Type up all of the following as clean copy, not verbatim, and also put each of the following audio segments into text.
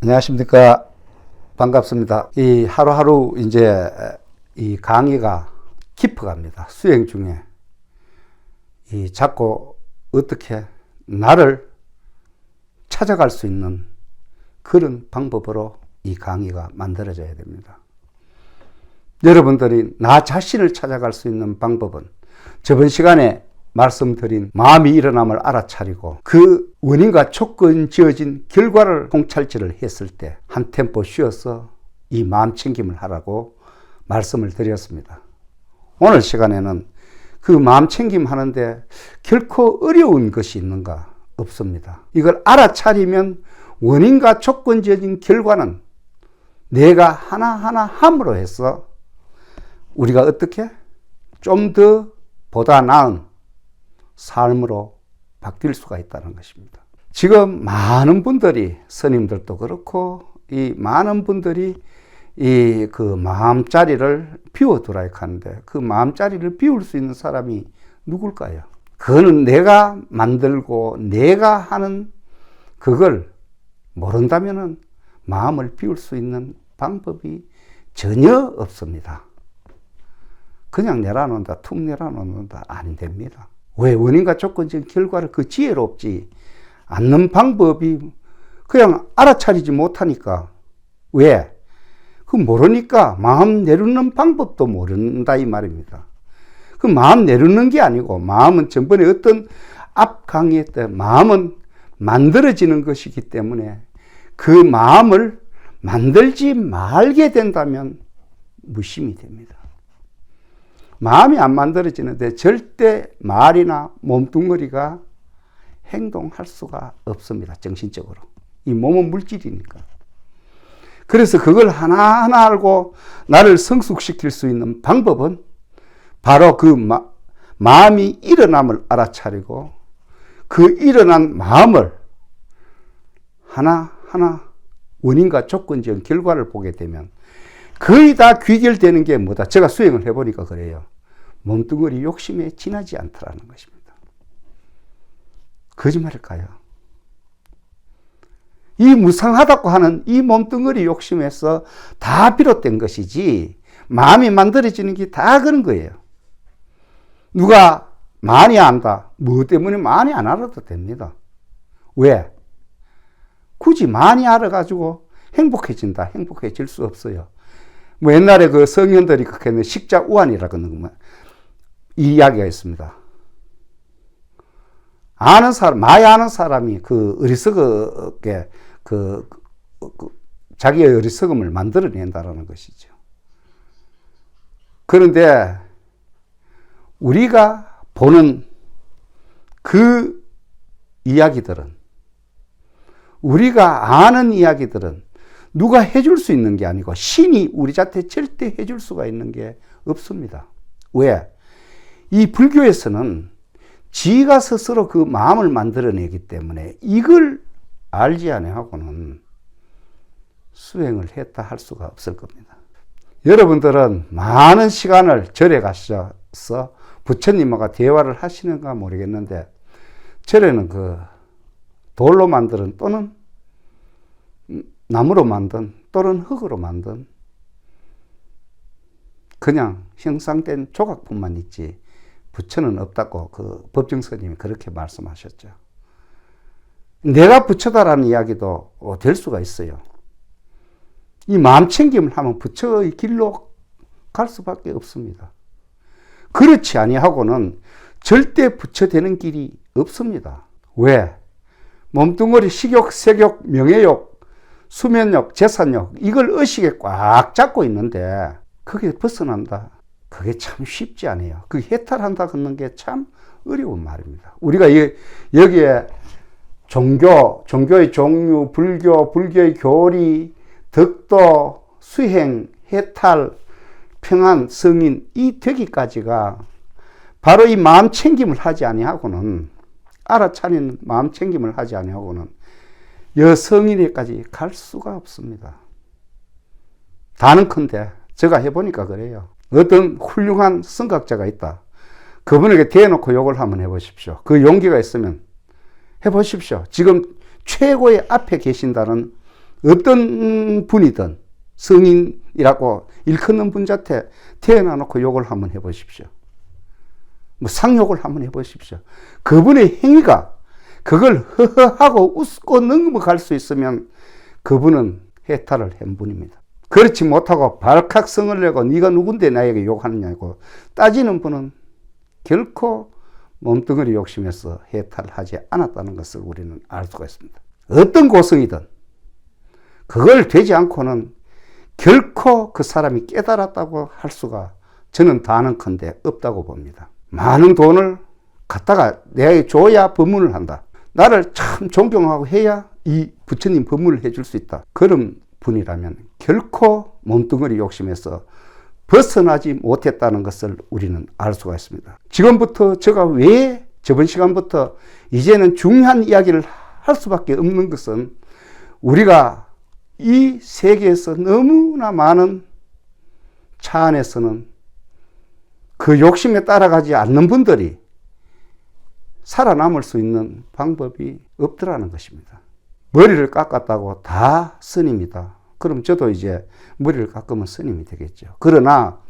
안녕하십니까. 반갑습니다. 이 하루하루 이제 이 강의가 깊어갑니다. 수행 중에. 이 자꾸 어떻게 나를 찾아갈 수 있는 그런 방법으로 이 강의가 만들어져야 됩니다. 여러분들이 나 자신을 찾아갈 수 있는 방법은 저번 시간에 말씀드린 마음이 일어남을 알아차리고 그 원인과 조건 지어진 결과를 통찰지를 했을 때 한 템포 쉬어서 이 마음 챙김을 하라고 말씀을 드렸습니다. 오늘 시간에는 그 마음 챙김 하는데 결코 어려운 것이 있는가? 없습니다. 이걸 알아차리면 원인과 조건 지어진 결과는 내가 하나하나 함으로 해서 우리가 어떻게 좀 더 보다 나은 삶으로 바뀔 수가 있다는 것입니다. 지금 많은 분들이, 스님들도 그렇고, 이 많은 분들이 이 그 마음자리를 비워두라 하는데, 그 마음자리를 비울 수 있는 사람이 누굴까요? 그거는 내가 만들고 내가 하는 그걸 모른다면은 마음을 비울 수 있는 방법이 전혀 없습니다. 그냥 내려놓는다, 툭 내려놓는다, 안 됩니다. 왜? 원인과 조건적인 결과를 그 지혜롭지 않는 방법이 그냥 알아차리지 못하니까. 왜? 그 모르니까 마음 내려놓는 방법도 모른다 이 말입니다. 그 마음 내려놓는 게 아니고, 마음은 전번에 어떤 앞 강의 때 마음은 만들어지는 것이기 때문에 그 마음을 만들지 말게 된다면 무심이 됩니다. 마음이 안 만들어지는데 절대 말이나 몸뚱어리가 행동할 수가 없습니다. 정신적으로. 이 몸은 물질이니까. 그래서 그걸 하나하나 알고 나를 성숙시킬 수 있는 방법은 바로 그 마음이 일어남을 알아차리고 그 일어난 마음을 하나하나 원인과 조건적 결과를 보게 되면 거의 다 귀결되는 게 뭐다? 제가 수행을 해보니까 그래요. 몸뚱어리 욕심에 지나지 않더라는 것입니다. 거짓말일까요? 이 무상하다고 하는 이 몸뚱어리 욕심에서 다 비롯된 것이지 마음이 만들어지는 게 다 그런 거예요. 누가 많이 안다. 뭐 때문에 많이 안 알아도 됩니다. 왜? 굳이 많이 알아가지고 행복해진다. 행복해질 수 없어요. 뭐 옛날에 그 성현들이 그렇게 했는데 식자우안이라고 하는 거 이 이야기가 있습니다. 아는 사람, 많이 아는 사람이 그 어리석게 자기의 어리석음을 만들어낸다라는 것이죠. 그런데 우리가 보는 그 이야기들은, 우리가 아는 이야기들은 누가 해줄 수 있는 게 아니고 신이 우리 자체 절대 해줄 수가 있는 게 없습니다. 왜? 이 불교에서는 지가 스스로 그 마음을 만들어내기 때문에 이걸 알지 아니하고는 수행을 했다 할 수가 없을 겁니다. 여러분들은 많은 시간을 절에 가셔서 부처님과 대화를 하시는가 모르겠는데, 절에는 그 돌로 만든 또는 나무로 만든 또는 흙으로 만든 그냥 형상된 조각뿐만 있지 부처는 없다고 그 법정스님이 그렇게 말씀하셨죠. 내가 부처다라는 이야기도 될 수가 있어요. 이 마음 챙김을 하면 부처의 길로 갈 수밖에 없습니다. 그렇지 아니하고는 절대 부처 되는 길이 없습니다. 왜? 몸뚱어리 식욕, 색욕, 명예욕, 수면욕, 재산욕, 이걸 의식에 꽉 잡고 있는데 그게 벗어난다. 그게 참 쉽지 않아요. 그 해탈한다 하는 게 참 어려운 말입니다. 우리가 여기에 종교의 종류, 불교의 교리, 덕도, 수행, 해탈, 평안, 성인, 이 되기까지가 바로 이 마음 챙김을 하지 아니하고는, 알아차리는 마음 챙김을 하지 아니하고는 여성인에까지 갈 수가 없습니다. 다는컨대 제가 해보니까 그래요. 어떤 훌륭한 성각자가 있다. 그분에게 대놓고 욕을 한번 해보십시오. 그 용기가 있으면 해보십시오. 지금 최고의 앞에 계신다는 어떤 분이든 성인이라고 일컫는 분한테 태어나놓고 욕을 한번 해보십시오. 뭐 상욕을 한번 해보십시오. 그분의 행위가 그걸 허허하고 웃고 넘어갈 수 있으면 그분은 해탈을 한 분입니다. 그렇지 못하고 발칵성을 내고 네가 누군데 나에게 욕하느냐고 따지는 분은 결코 몸뚱어리 욕심에서 해탈하지 않았다는 것을 우리는 알 수가 있습니다. 어떤 고성이든 그걸 되지 않고는 결코 그 사람이 깨달았다고 할 수가 저는 다는컨대 없다고 봅니다. 많은 돈을 갖다가 내가 줘야 법문을 한다. 나를 참 존경하고 해야 이 부처님 법문을 해줄 수 있다. 그런 분이라면 결코 몸뚱어리 욕심에서 벗어나지 못했다는 것을 우리는 알 수가 있습니다. 지금부터 제가 왜 저번 시간부터 이제는 중요한 이야기를 할 수밖에 없는 것은 우리가 이 세계에서 너무나 많은 차 안에서는 그 욕심에 따라가지 않는 분들이 살아남을 수 있는 방법이 없더라는 것입니다. 머리를 깎았다고 다 스님이다. 그럼 저도 이제 머리를 깎으면 스님이 되겠죠. 그러나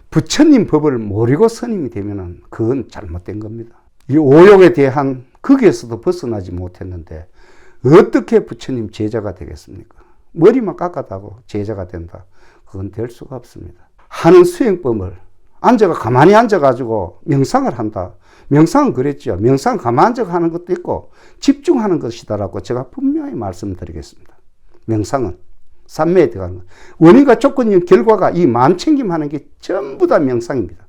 부처님 법을 모르고 스님이 되면 그건 잘못된 겁니다. 이 오욕에 대한 거기에서도 벗어나지 못했는데 어떻게 부처님 제자가 되겠습니까? 머리만 깎았다고 제자가 된다. 그건 될 수가 없습니다. 하는 수행법을 가만히 앉아가지고 명상을 한다. 명상은 그랬죠. 명상 가만히 앉아 하는 것도 있고 집중하는 것이다라고 제가 분명히 말씀드리겠습니다. 명상은 삼매에 들어가는 것. 원인과 조건인 결과가 이 마음챙김하는 게 전부 다 명상입니다.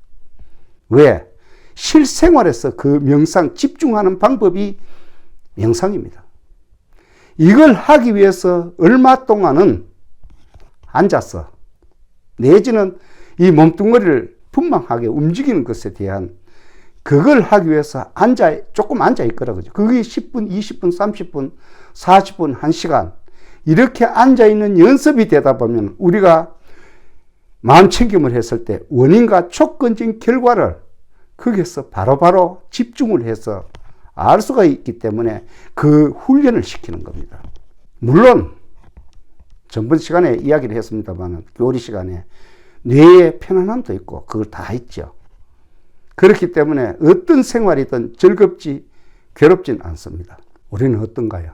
왜? 실생활에서 그 명상 집중하는 방법이 명상입니다. 이걸 하기 위해서 얼마 동안은 앉아서 내지는 이 몸뚱어리를 분명하게 움직이는 것에 대한 그걸 하기 위해서 조금 앉아있거라. 그죠? 그게 10분, 20분, 30분, 40분, 1시간. 이렇게 앉아있는 연습이 되다 보면 우리가 마음챙김을 했을 때 원인과 조건적인 결과를 거기에서 바로바로 집중을 해서 알 수가 있기 때문에 그 훈련을 시키는 겁니다. 물론, 전번 시간에 이야기를 했습니다만, 교리 시간에 뇌의 편안함도 있고, 그걸 다 있죠. 그렇기 때문에 어떤 생활이든 즐겁지, 괴롭진 않습니다. 우리는 어떤가요?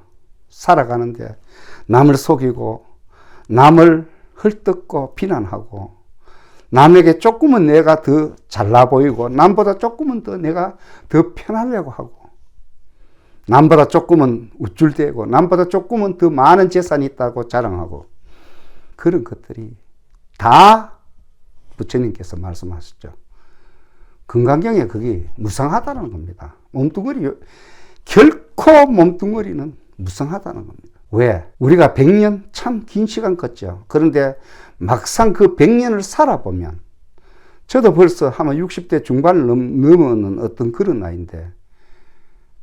살아가는데 남을 속이고, 남을 헐뜯고 비난하고, 남에게 조금은 내가 더 잘나 보이고, 남보다 조금은 더 내가 더 편하려고 하고, 남보다 조금은 우쭐대고, 남보다 조금은 더 많은 재산이 있다고 자랑하고, 그런 것들이 다 부처님께서 말씀하셨죠. 금강경에 그게 무상하다는 겁니다. 결코 몸뚱어리는 무상하다는 겁니다. 왜? 우리가 100년 참 긴 시간 걷죠. 그런데 막상 그 100년을 살아보면, 저도 벌써 아마 60대 중반을 넘어는 어떤 그런 나이인데,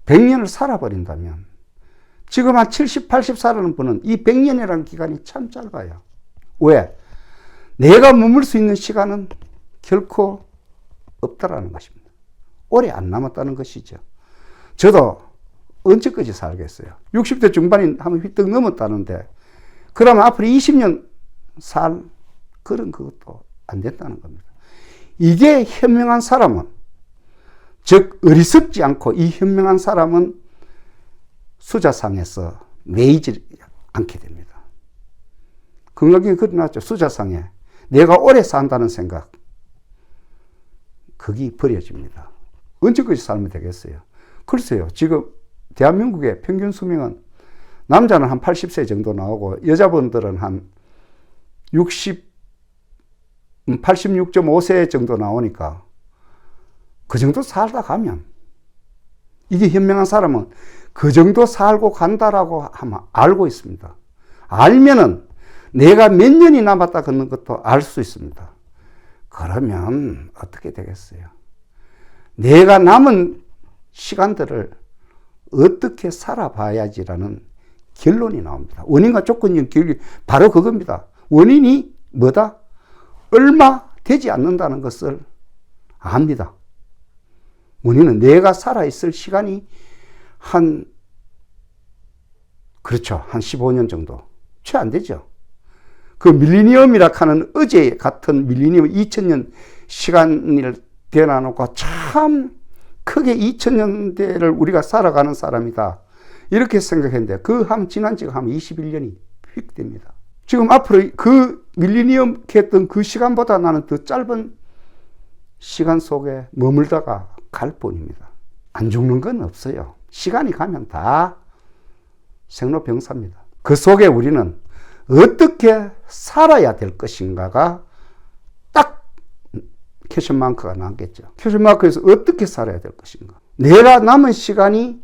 100년을 살아버린다면, 지금 한 70, 80 살아는 분은 이 100년이라는 기간이 참 짧아요. 왜? 내가 머물 수 있는 시간은 결코 없다라는 것입니다. 오래 안 남았다는 것이죠. 저도 언제까지 살겠어요? 60대 중반이 한번 휘떡 넘었다는데, 그러면 앞으로 20년 살 그런 것도 안 된다는 겁니다. 이게 현명한 사람은, 즉 어리석지 않고 이 현명한 사람은 수자상에서 매이지 않게 됩니다. 건강경에 그리 나왔죠. 수자상에 내가 오래 산다는 생각, 그게 버려집니다. 언제까지 살면 되겠어요? 글쎄요. 지금 대한민국의 평균 수명은 남자는 한 80세 정도 나오고 여자분들은 한 86.5세 정도 나오니까 그 정도 살다 가면, 이게 현명한 사람은 그 정도 살고 간다라고 하면 알고 있습니다. 알면은 내가 몇 년이 남았다 그런 것도 알 수 있습니다. 그러면 어떻게 되겠어요? 내가 남은 시간들을 어떻게 살아봐야지라는 결론이 나옵니다. 원인과 조건적 결론이 바로 그겁니다. 원인이 뭐다? 얼마 되지 않는다는 것을 압니다. 원인은 내가 살아있을 시간이 한 15년 정도. 채 안 되죠. 그 밀리니엄이라 하는 어제 같은 밀리니엄 2000년 시간을 대놔놓고 참 크게 2000년대를 우리가 살아가는 사람이다. 이렇게 생각했는데 지난 지가 한 21년이 휙 됩니다. 지금 앞으로 그 밀리니엄 했던 그 시간보다 나는 더 짧은 시간 속에 머물다가 갈 뿐입니다. 안 죽는 건 없어요. 시간이 가면 다 생로병사입니다. 그 속에 우리는 어떻게 살아야 될 것인가가 딱 퀘스천마크가 나왔겠죠. 퀘스천마크에서 어떻게 살아야 될 것인가. 내가 남은 시간이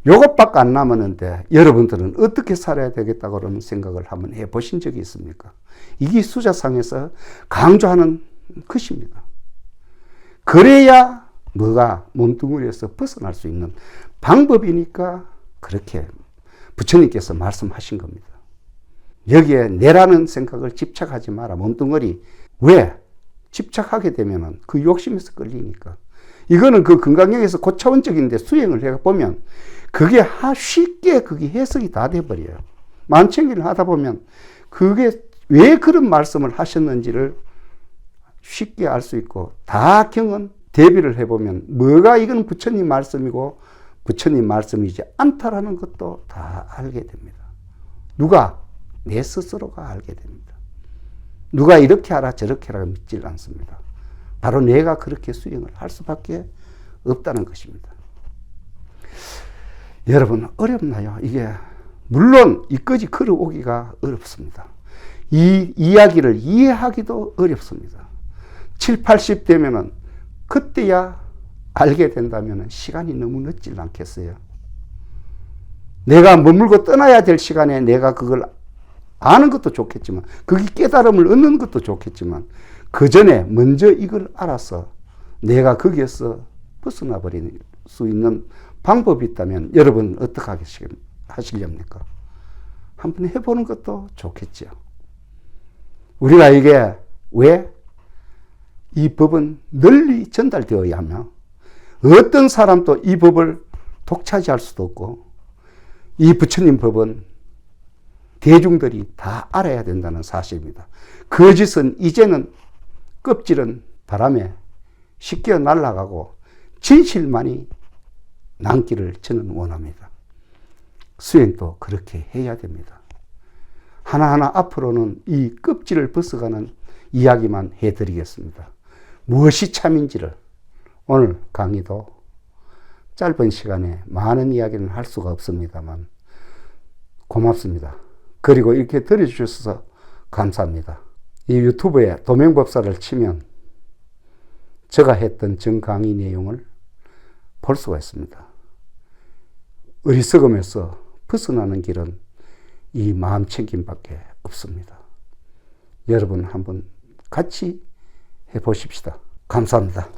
요것밖에 안 남았는데 여러분들은 어떻게 살아야 되겠다고 그런 생각을 한번 해보신 적이 있습니까? 이게 수자상에서 강조하는 것입니다. 그래야 뭐가 몸뚱어리에서 벗어날 수 있는 방법이니까 그렇게 부처님께서 말씀하신 겁니다. 여기에 내라는 생각을 집착하지 마라. 몸뚱어리. 왜? 집착하게 되면 그 욕심에서 끌리니까. 이거는 그 건강경에서 고차원적인데 수행을 해보면 그게 쉽게 그게 해석이 다 돼버려요. 만천기를 하다 보면 그게 왜 그런 말씀을 하셨는지를 쉽게 알 수 있고 다 경은 대비를 해보면 뭐가 이건 부처님 말씀이고 부처님 말씀이지 않다라는 것도 다 알게 됩니다. 누가? 내 스스로가 알게 됩니다. 누가 이렇게 하라 저렇게 하라 믿질 않습니다. 바로 내가 그렇게 수행을 할 수밖에 없다는 것입니다. 여러분 어렵나요? 이게 물론 이까지 걸어오기가 어렵습니다. 이 이야기를 이해하기도 어렵습니다. 7, 80 되면은 그때야 알게 된다면 시간이 너무 늦질 않겠어요? 내가 머물고 떠나야 될 시간에 내가 그걸 아는 것도 좋겠지만 그게 깨달음을 얻는 것도 좋겠지만 그 전에 먼저 이걸 알아서 내가 거기에서 벗어나 버릴 수 있는 방법이 있다면 여러분 어떻게 하시렵니까? 한번 해보는 것도 좋겠죠. 우리가 이게 왜? 이 법은 널리 전달되어야 하며 어떤 사람도 이 법을 독차지할 수도 없고 이 부처님 법은 대중들이 다 알아야 된다는 사실입니다. 거짓은 이제는 껍질은 바람에 쉽게 날아가고 진실만이 남기를 저는 원합니다. 수행도 그렇게 해야 됩니다. 하나하나 앞으로는 이 껍질을 벗어가는 이야기만 해드리겠습니다. 무엇이 참인지를 오늘 강의도 짧은 시간에 많은 이야기는 할 수가 없습니다만 고맙습니다. 그리고 이렇게 들어주셔서 감사합니다. 이 유튜브에 도명법사를 치면 제가 했던 전 강의 내용을 볼 수가 있습니다. 어리석음에서 벗어나는 길은 이 마음챙김밖에 없습니다. 여러분 한번 같이 해보십시다. 감사합니다.